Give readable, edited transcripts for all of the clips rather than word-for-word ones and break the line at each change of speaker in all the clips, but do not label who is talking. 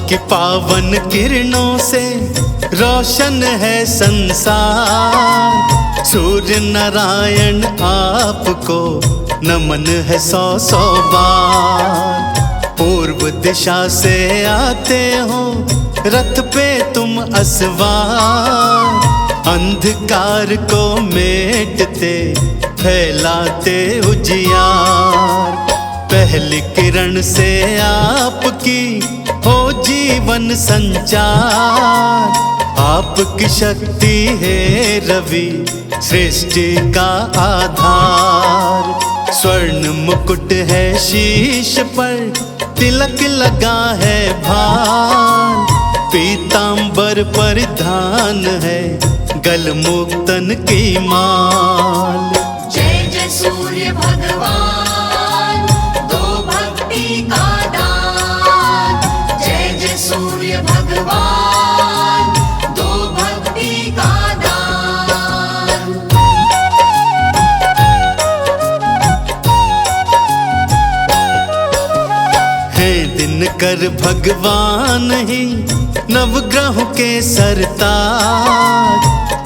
आपकी पावन किरणों से रोशन है संसार। सूर्य नारायण आपको नमन है सौ सौ बार। पूर्व दिशा से आते हो रथ पे तुम असवार। अंधकार को मेटते फैलाते उजियार। पहली किरण से आपकी हो जीवन संचार। आपकी शक्ति है रवि सृष्टि का आधार। स्वर्ण मुकुट है शीश पर तिलक लगा है भार। पीतांबर परिधान है गलमुक्तन की माल।
जय जय सूर्य भगवान दो भक्ति का दान। जय जय सूर्य भगवान दो भक्ति का दान।
है दिनकर भगवान ही नवग्रहों के सरताज।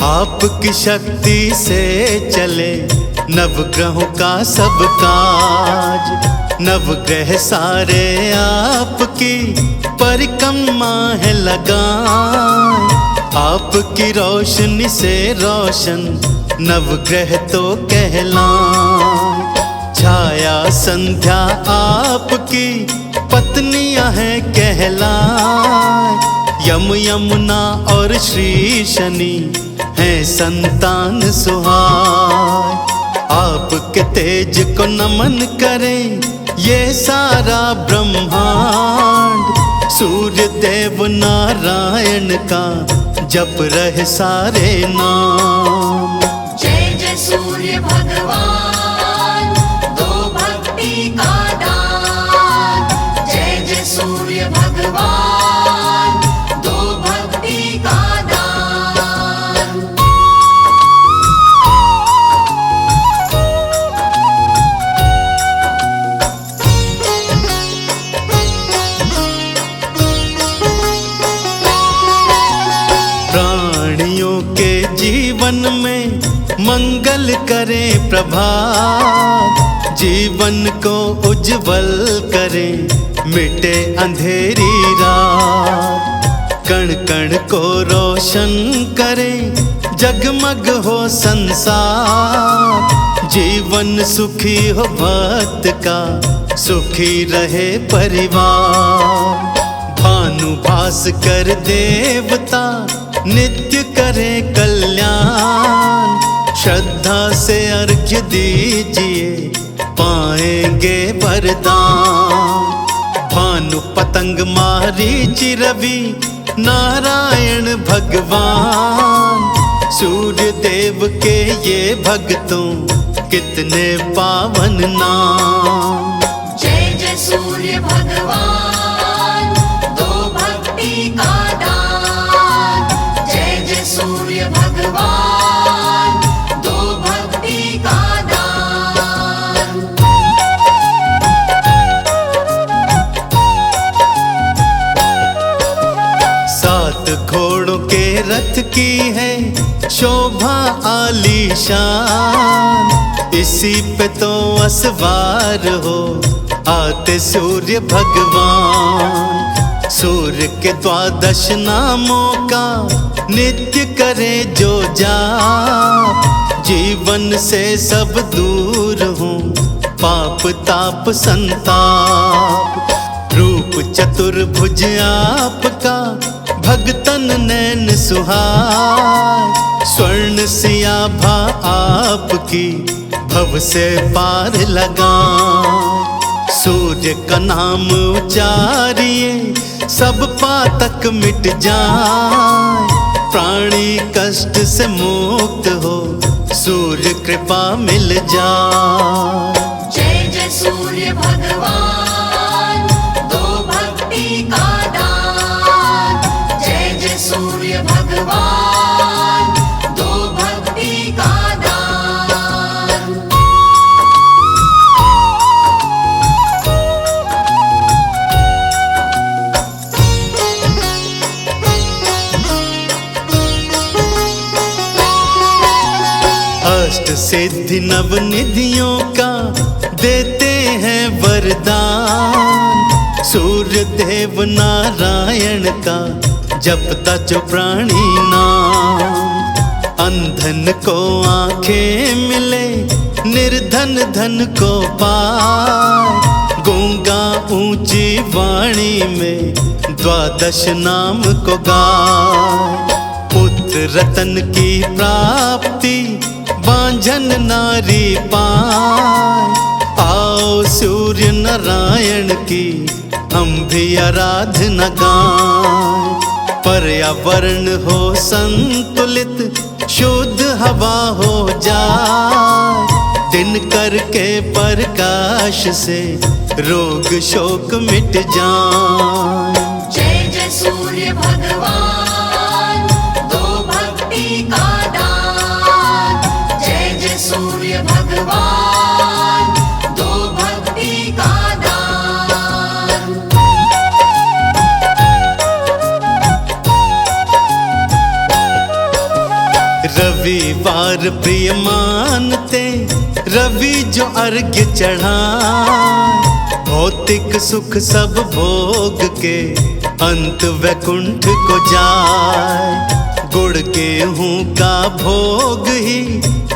आपकी शक्ति से चले नवग्रहों का सब काज। नवग्रह सारे आपकी परिक्रमा है लगाए। आपकी रोशनी से रोशन नवग्रह तो कहलाए। छाया संध्या आपकी पत्नियां हैं कहलाए। यम यमुना और श्री शनि हैं संतान सुहाय। आपके तेज को नमन करें ये सारा ब्रह्मांड। सूर्य देव नारायण का जप रहे सारे नाम।
जय जय सूर्य भगवान दो भक्ति का दान। जय जय सूर्य भगवान दो भक्ति का दान।
प्राणियों के जीवन में मंगल करे प्रभात। जीवन को उज्जवल करे मिटे अंधेरी रात। कण कण को रोशन करे जगमग हो संसार। जीवन सुखी हो भक्त का सुखी रहे परिवार। भानु भास्कर देवता नित्य करे कल्याण। श्रद्धा से अर्घ्य दीजिए पाएंगे वरदान। भानु पतंग मारीच रवि नारायण भगवान। सूर्य देव के ये भक्तों कितने पावन नाम।
जय जय सूर्य भगवान दो भक्ति का दान। जय जय सूर्य भगवान दो भक्ति का दान।
सात घोड़ों के रथ की है शोभा आलीशान। इसी पे तो असवार हो आते सूर्य भगवान। सूर्य के 12 नामों का नित्य करे जो जाप। जीवन से सब दूर हो पाप ताप संताप। रूप चतुर्भुज आपका भगतन नैन सुहाय। स्वर्ण सियाभा आपकी भव से पार लगा। सूर्य का नाम उचारिए सब पातक मिट जाए। प्राणी कष्ट से मुक्त हो सूर्य कृपा मिल जाए।
जय जय सूर्य भगवान दो भक्ति का दान। जय जय सूर्य भगवान दो भक्ति का दान।
सिद्धि नव निधियों का देते हैं वरदान। सूर्य देव नारायण का जपता जो प्राणी नाम। अंधन को आंखें मिले, निर्धन धन को पाए। गूंगा ऊंची वाणी में द्वादश नाम को गाए। पुत्र रतन की प्राप्ति बांझन नारी पाए। आओ सूर्य नारायण की हम भी आराधना गाएं। पर्यावरण हो संतुलित, शुद्ध हवा हो जाए। दिन करके प्रकाश से रोग शोक मिट जाए।
जय जय सूर्य भगवान, दो भक्ति का दान। जय जय सूर्य भगवान, दो भक्ति का दान।
रविवार प्रिय मानते, रवि जो अर्घ्य चढ़ाए। भौतिक सुख सब भोग के अंत वैकुंठ को जाए। गुड़ गेहूं का भोग ही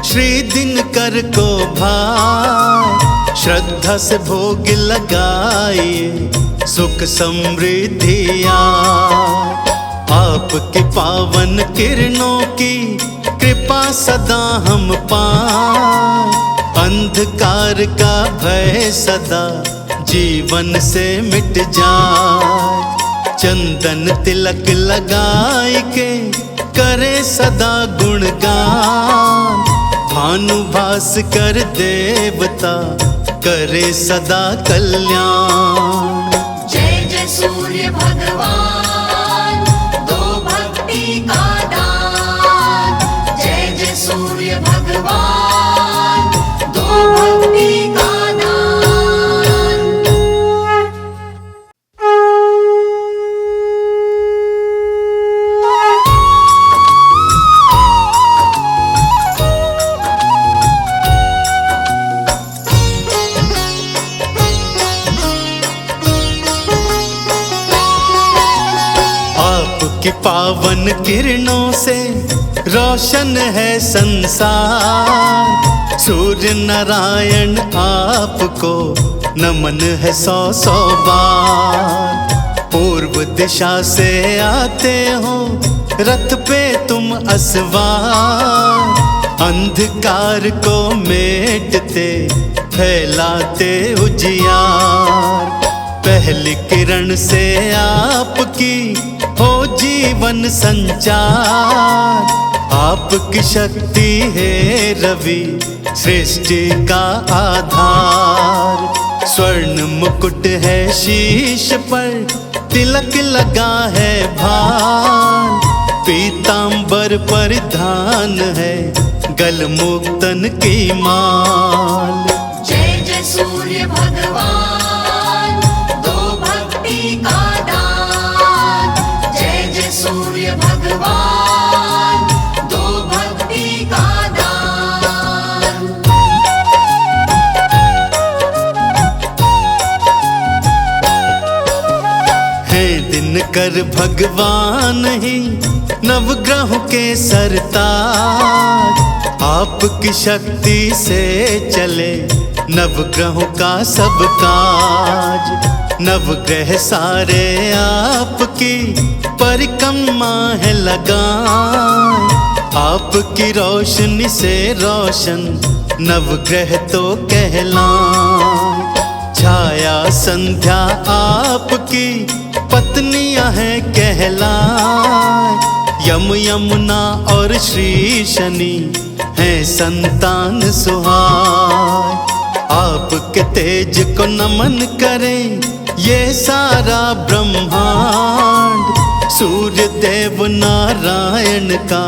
श्री दिनकर को भाए। श्रद्धा से भोग लगाइए, सुख समृद्धि आए। आपकी पावन किरणों की कृपा सदा हम पाएं। अंधकार का भय सदा जीवन से मिट जाए। चंदन तिलक लगाए के करे सदा गुणगान। भानु भास्कर देवता करे सदा कल्याण।
जय जय सूर्य भगवान, दो भक्ति का दान। जय जय सूर्य भगवान, दो भक्ति का दान।
आपकी पावन किरणों से रोशन है संसार। सूर्य नारायण आपको नमन है सौ सौ बार। पूर्व दिशा से आते हो रथ पे तुम असवार। अंधकार को मेटते फैलाते उजियार। पहली किरण से आपकी हो जीवन संचार। आपकी शक्ति है रवि सृष्टि का आधार। स्वर्ण मुकुट है शीश पर, तिलक लगा है भार। पीतांबर परिधान है गलमुक्तन की माल।
जय जय सूर्य भगवान, दो भक्ति का दान। जय जय सूर्य भगवान, दो भक्ति का दान।
है दिनकर भगवान ही नवग्रहों के सरताज। आपकी शक्ति से चले नवग्रहों का सब काज। नवग्रह सारे आपकी परिक्रमा है लगाए। आपकी रोशनी से रोशन नवग्रह तो कहलाए। छाया संध्या आपकी पत्नियां हैं कहलाए। यम यमुना और श्री शनि हैं संतान सुहाए। आपके तेज को नमन करें ये सारा ब्रह्मांड। सूर्य देव नारायण का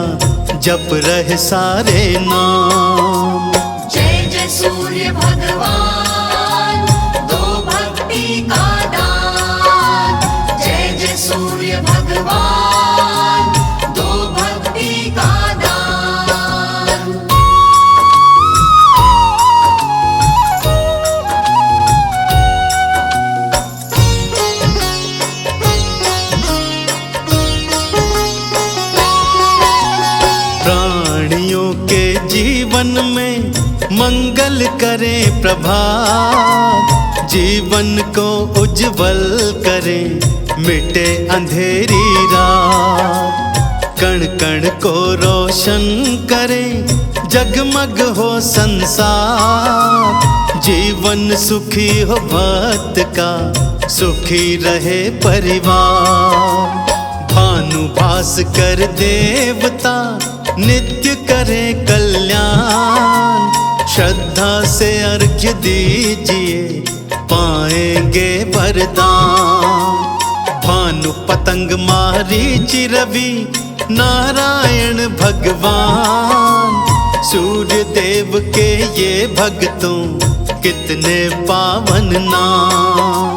जप रहे सारे नाम।
जय जय सूर्य भगवान, दो भक्ति का दान। जय जय सूर्य भगवान, दो भक्ति का दान।
जीवन में मंगल करे प्रभात, जीवन को उज्जवल करे मिटे अंधेरी रात, कण कण को रोशन करे जगमग हो संसार, जीवन सुखी हो भक्त का सुखी रहे परिवार। भानु भास्कर देवता नित्य करे कल्याण, श्रद्धा से अर्घ्य दीजिए पाएंगे वरदान। भानु पतंग मारीचि रवि नारायण भगवान, सूर्य देव के ये भक्तों कितने पावन नाम।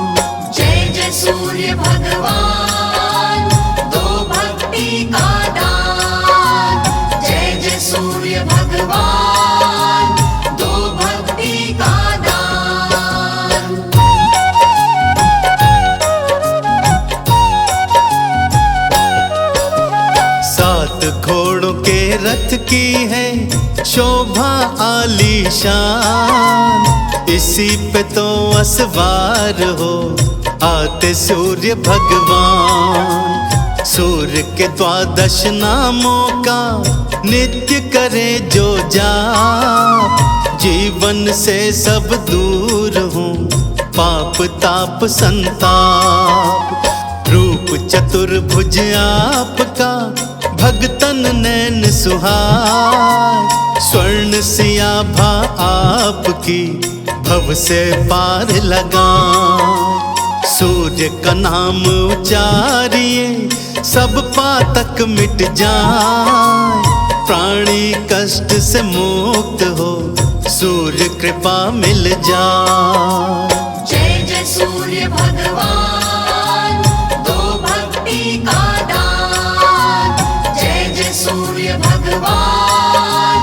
जय जय सूर्य भगवान, दो भक्ति का दान। जय जय सूर्य भगवान, दो भक्ति का दान।
सात घोड़ों के रथ की है शोभा आलीशान, इसी पे तो असवार हो आते सूर्य भगवान। सूर्य के 12 नामों का नित्य करे जो जाप, जीवन से सब दूर हो पाप ताप संताप। रूप चतुर्भुज आपका भगतन नैन सुहार, स्वर्ण सियाभा आपकी भव से पार लगा। सूर्य का नाम उचारिए सब पातक मिट जाए, प्राणी कष्ट से मुक्त हो सूर्य कृपा मिल जाए।
जय जय सूर्य भगवान, दो भक्ति का दान। जय जय सूर्य भगवान,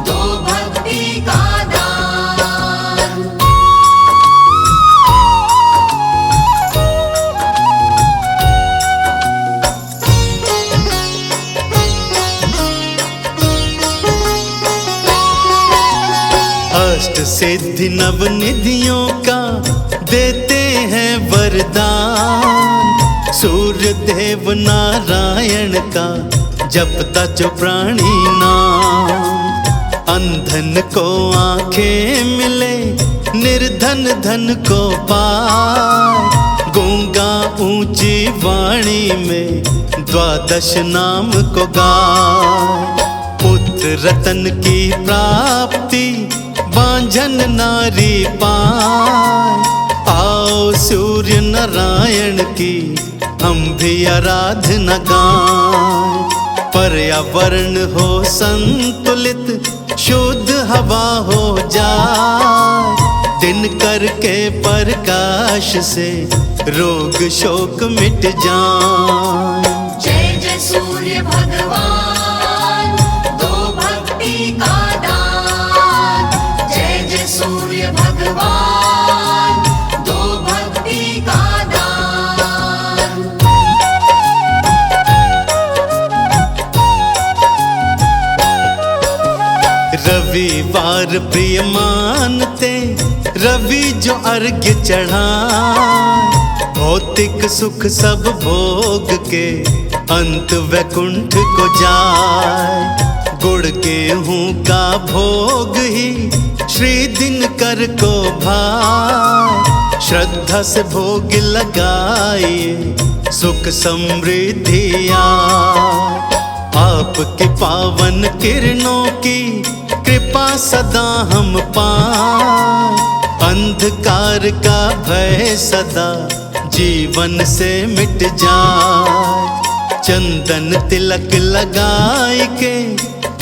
दो भक्ति का दान।
अष्ट सिद्धि नव निधियों का देते हैं वरदान, सूर्य देव नारायण का जपता जो प्राणी नाम। अंधन को आंखें मिले निर्धन धन को पाए, गूंगा ऊंची वाणी में 12 नाम को गाए। पुत्र रतन की प्राप्ति बांझन नारी पाए, आओ सूर्य नारायण की हम भी आराधना गाएं। पर्यावरण हो संतुलित शुद्ध हवा हो जाए, दिन करके प्रकाश से रोग शोक मिट जाए।
जय जय सूर्य भगवान, दो भक्ति का दान। जय जय सूर्य भगवान, दो भक्ति का दान।
रविवार प्रिय मानते रवि जो अर्घ्य चढ़ाए, भौतिक सुख सब भोग के अंत वैकुंठ को जाए। गुड़ गेहूं का भोग ही श्री दिनकर को भाए, श्रद्धा से भोग लगाइए सुख समृद्धि आए। आपकी पावन किरणों की कृपा सदा हम पाएं, अंधकार का भय सदा जीवन से मिट जाए। चंदन तिलक लगाए के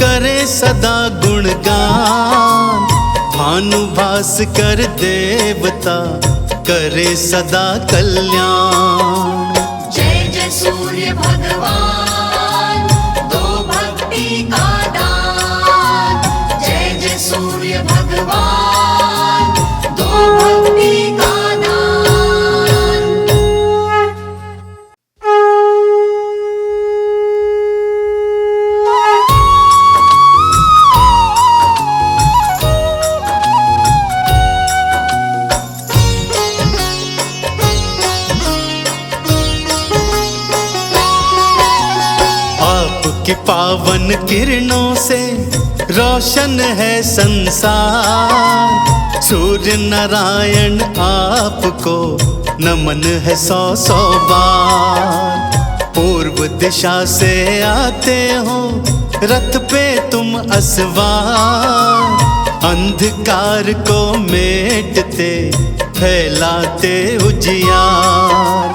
करे सदा गुणगान, भानु भास्कर देवता करे सदा कल्याण।
जय जय सूर्य भगवान, दो भक्ति का दान। जय जय सूर्य भगवान, दो भक्ति का दान।
आपकी पावन किरणों से रोशन है संसार। सूर्य नारायण आपको नमन है सौ सौ बार। पूर्व दिशा से आते हो रथ पे तुम असवार। अंधकार को मेटते फैलाते उजियार।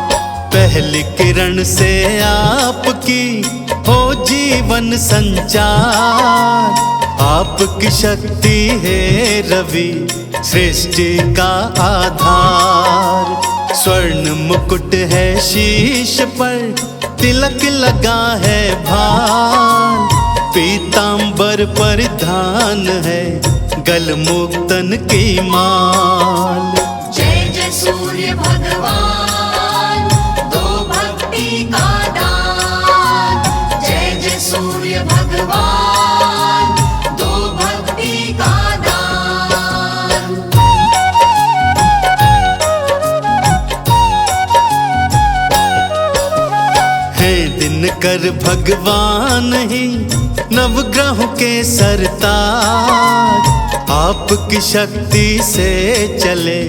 पहली किरण से आपकी हो जीवन संचार। आपकी शक्ति है रवि सृष्टि का आधार। स्वर्ण मुकुट है शीश पर तिलक लगा है भार। पीतांबर परिधान है गलमुक्तन की माल।
जय जय सूर्य भगवान दो भक्ति का दान। जय जय सूर्य भगवान दो भक्ति का दान।
है दिनकर भगवान ही नवग्रहों के सरताज। आपकी शक्ति से चले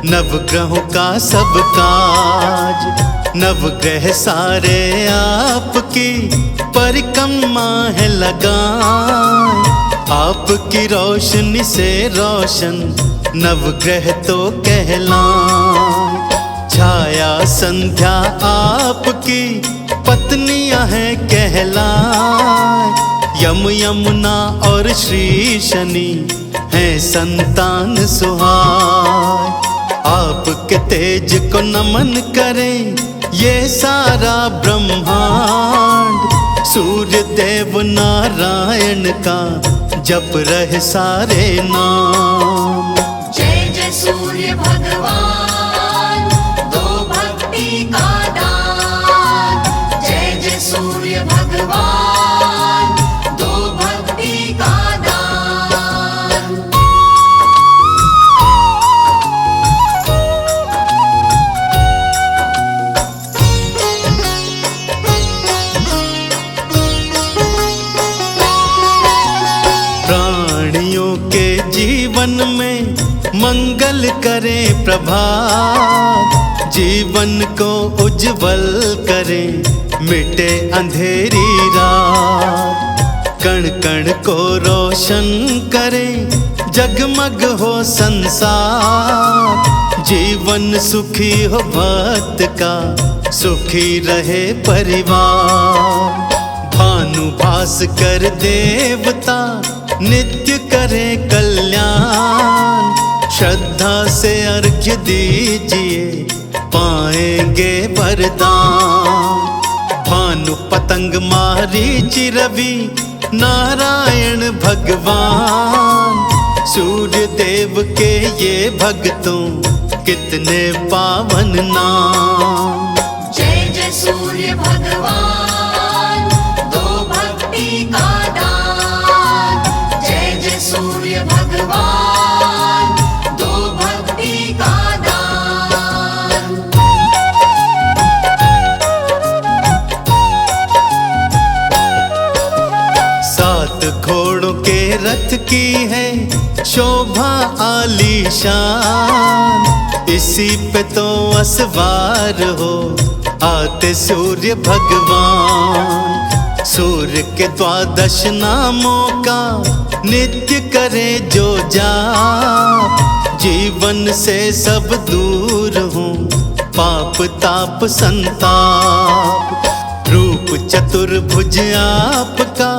नवग्रहों का सब काज। नवग्रह सारे आपकी परिक्रमा है लगाए। आपकी रोशनी से रोशन नवग्रह तो कहलाए। छाया संध्या आपकी पत्नियां हैं कहलाए। यम यमुना और श्री शनि हैं संतान सुहाय। आपके तेज को नमन करें ये सारा ब्रह्मांड। सूर्य देव नारायण का जप रहे सारे नाम।
जय जय सूर्य भगवान दो भक्ति का दान। जय जय सूर्य भगवान दो भक्ति का दान।
प्राणियों के जीवन में मंगल करे प्रभात। जीवन को उज्जवल करे मिटे अंधेरी रात। कण कण को रोशन करे जगमग हो संसार। जीवन सुखी हो भक्त का सुखी रहे परिवार। भानु भास्कर देवता नित्य करे कल्याण। श्रद्धा से अर्घ्य दीजिए पाएंगे वरदान। भानु पतंग मारीचि रवि नारायण भगवान। सूर्य देव के ये भक्तों कितने पावन नाम।
जय जय सूर्य भगवान दो भक्ति का दान। जय जय सूर्य भगवान दो भक्ति का दान।
सात घोड़ों के रथ की है शोभा आलीशान। इसी पे तो असवार हो आते सूर्य भगवान। सूर्य के 12 नामों का नित्य करे जो जाप। जीवन से सब दूर हो पाप ताप संताप। रूप चतुर्भुज आपका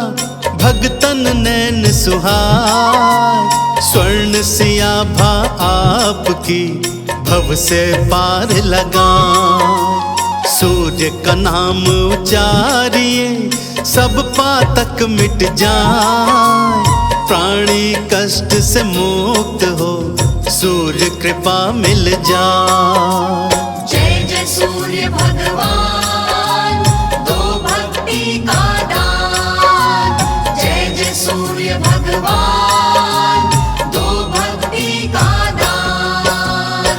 भगतन नैन सुहाय। स्वर्ण सियाभा आपकी भव से पार लगा। सूर्य का नाम उचारिए सब पातक मिट जाए। प्राणी कष्ट से मुक्त हो सूर्य कृपा मिल जाए।
जय जय सूर्य भगवान दो भक्ति का दान। जय जय सूर्य भगवान दो भक्ति का दान।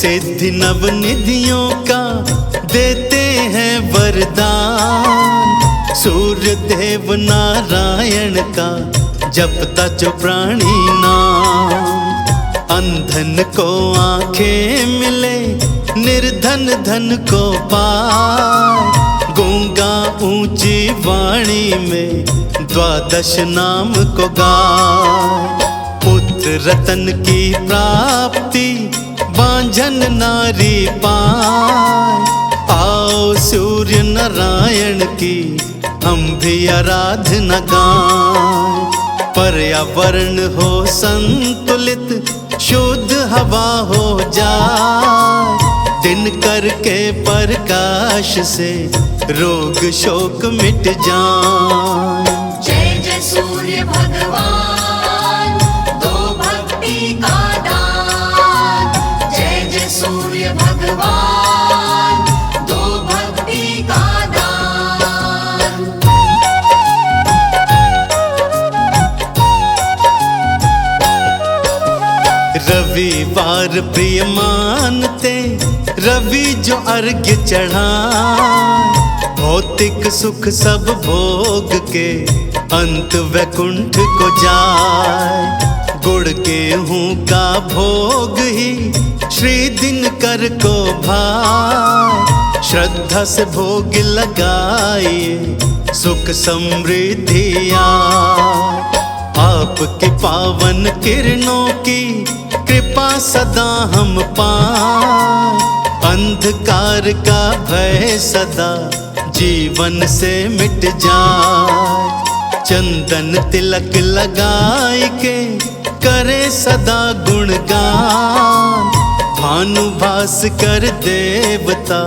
सिद्धि नव निधियों का देते हैं वरदान। सूर्य देव नारायण का जपता जो प्राणी नाम। अंधन को आंखें मिले, निर्धन धन को पाए। गूंगा ऊंची वाणी में द्वादश नाम को गाए। पुत्र रतन की प्राप्ति बांझन नारी पाए। आओ सूर्य नारायण की हम भी आराधना गाएं। पर्यावरण हो संतुलित, शुद्ध हवा हो जाए। दिन करके प्रकाश से रोग शोक मिट जाए।
जय जय सूर्य भगवान, दो भक्ति का दान। जय जय सूर्य भगवान, दो भक्ति का दान।
रविवार प्रिय मानते, रवि जो अर्घ्य चढ़ाए। भौतिक सुख सब भोग के अंत वैकुंठ को जाए। गुड़ गेहूं का भोग ही श्री दिनकर को भाए। श्रद्धा से भोग लगाइए, सुख समृद्धि आए। आपकी पावन किरणों की कृपा सदा हम पाएं। अंधकार का भय सदा जीवन से मिट जाए। चंदन तिलक लगाए के करे सदा गुणगान। भानु भास्कर देवता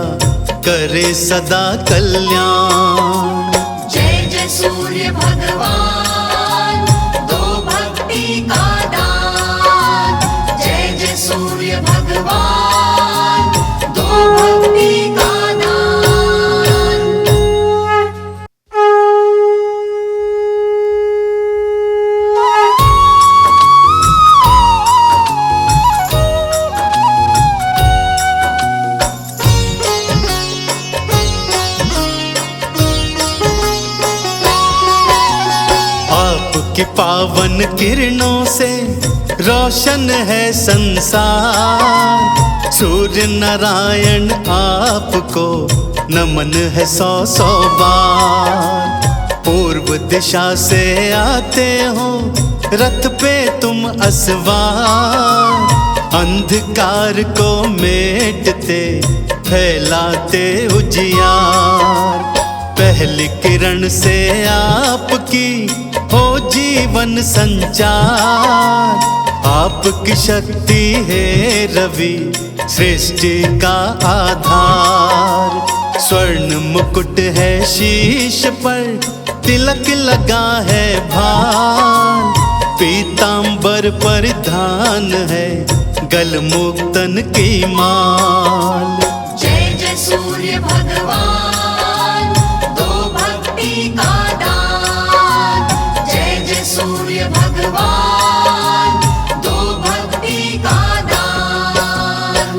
करे सदा कल्याण।
जय जय सूर्य भगवान, दो भक्ति का दान। जय जय सूर्य भगवान, दो भक्ति का दान।
आपकी पावन किरणों से रोशन है संसार। सूर्य नारायण आपको नमन है सौ सौ बार। पूर्व दिशा से आते हो रथ पे तुम असवार। अंधकार को मेटते फैलाते उजियार। पहली किरण से आपकी हो जीवन संचार। आपकी शक्ति है रवि सृष्टि का आधार। स्वर्ण मुकुट है शीश पर, तिलक लगा है भार। पीतांबर परिधान है, गल मुक्तन की माल।
जय जय सूर्य भगवान, दो भक्ति का दान। जय जय सूर्य भगवान, दो भक्ति का दान।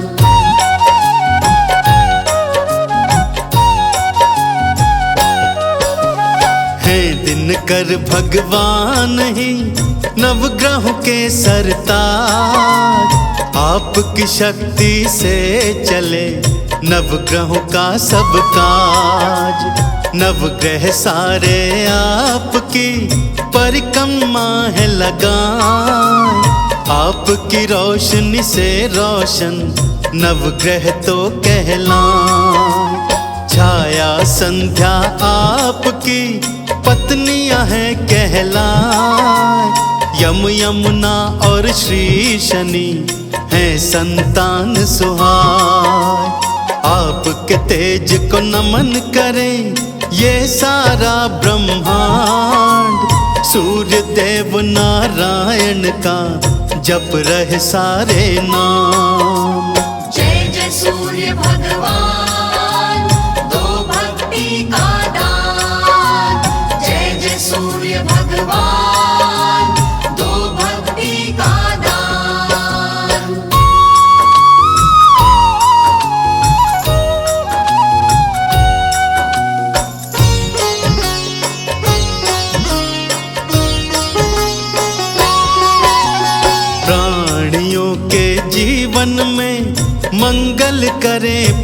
है दिनकर भगवान ही नवग्रहों के सरताज। आपकी शक्ति से चले नवग्रहों का सब काज। नवग्रह सारे आपकी परिक्रमा है लगाए। आपकी रोशनी से रोशन नवग्रह तो कहलाए। छाया संध्या आपकी पत्नियां हैं कहलाए। यम यमुना और श्री शनि हैं संतान सुहाए। आपके तेज को नमन करें ये सारा ब्रह्मांड। सूर्य देव नारायण का जप रहे सारे नाम।
जय जय सूर्य भगवान, दो भक्ति का दान। जय जय सूर्य भगवान, दो भक्ति का दान।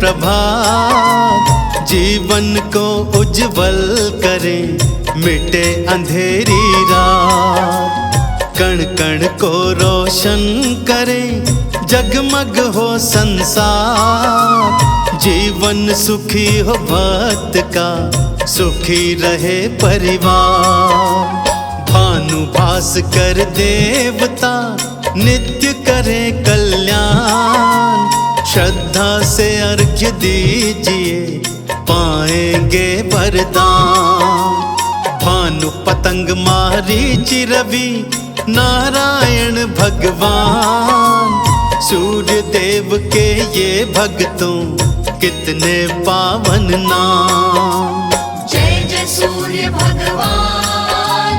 प्रभात जीवन को उज्जवल करे, मिटे अंधेरी रात। कण कण को रोशन करे, जगमग हो संसार। जीवन सुखी हो भक्त का, सुखी रहे परिवार। भानुभास कर देवता, नित्य करे कल्याण। श्रद्धा से अर्घ्य दीजिए, पाएंगे वरदान। भानु पतंग मारीचि रवि, नारायण भगवान। सूर्य देव के ये भक्तों, कितने पावन नाम।
जय जय सूर्य भगवान,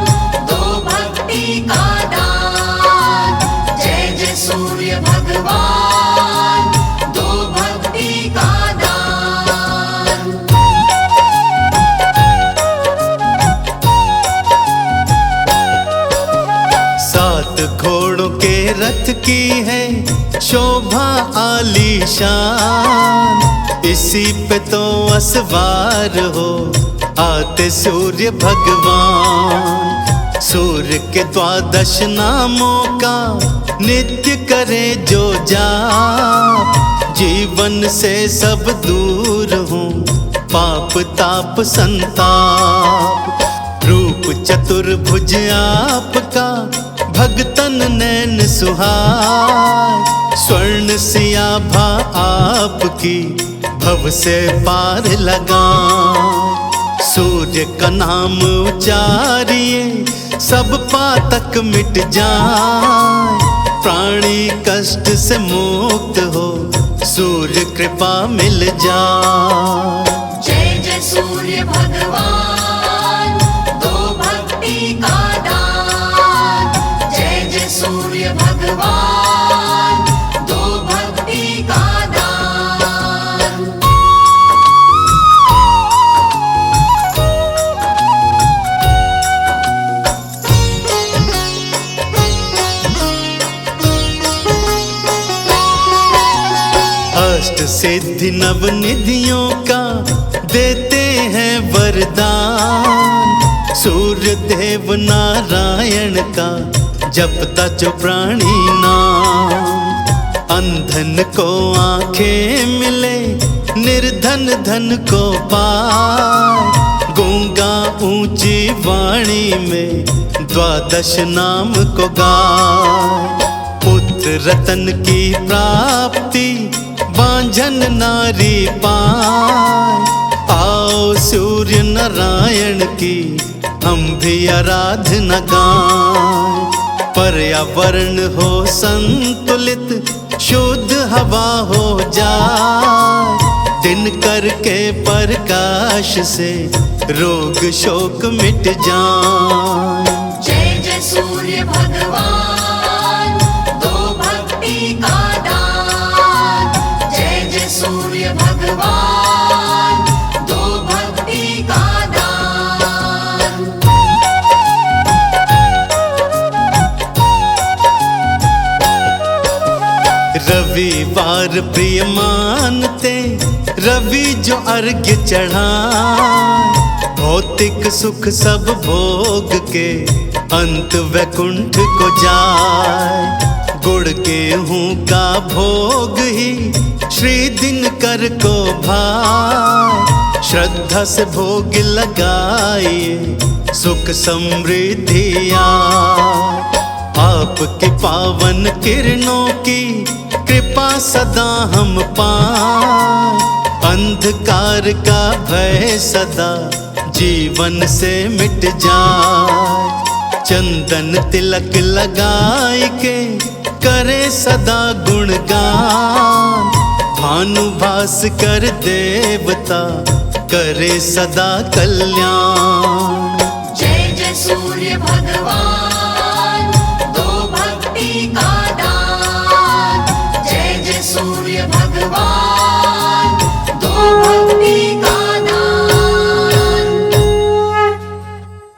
दो भक्ति का दान। जय जय सूर्य भगवान, दो भक्ति का दान।
सात घोड़ों के रथ की है शोभा आलीशान। इसी पे तो असवार हो आते सूर्य भगवान। सूर्य के 12 नामों का नित्य करे जो जाप। जीवन से सब दूर हो पाप ताप संताप। रूप चतुर्भुज आपका, भगतन नैन सुहाए। स्वर्ण सियाभा आपकी, भव से पार लगा। सूर्य का नाम उचारिए, सब पातक मिट जाए। प्राणी कष्ट से मुक्त हो, सूर्य कृपा मिल जाए।
जय जय सूर्य भगवान, दो भक्ति का दान। जय जय सूर्य भगवान, दो भक्ति का दान।
अष्ट सिद्धि नव निधियों का देते हैं वरदान। सूर्य देव नारायण का जपता जो प्राणी नाम। अंधन को आंखें मिले, निर्धन धन को पाए। गूंगा ऊंची वाणी में 12 नाम को गाए। पुत्र रतन की प्राप्ति, बांझन नारी पाए। आओ सूर्य नारायण की हम भी आराधना गाएं। पर्यावरण हो संतुलित, शुद्ध हवा हो जाए। दिन करके प्रकाश से रोग शोक मिट जाए।
जय जय सूर्य भगवान, दो भक्ति का दान। जय जय सूर्य भगवान, दो भक्ति का दान।
रविवार प्रिय मानते, रवि जो अर्घ्य चढ़ाए। भौतिक सुख सब भोग के, अंत वैकुंठ को जाए। गुड़ गेहूं का भोग ही श्री दिनकर को भाए। श्रद्धा से भोग लगाइए, सुख समृद्धि आए। आपकी पावन किरणों की कृपा सदा हम पाएं। अंधकार का भय सदा जीवन से मिट जाए। चंदन तिलक लगाए के करे सदा गुणगान। भानुभास कर देवता करे सदा कल्याण।
जय जय सूर्य भगवान।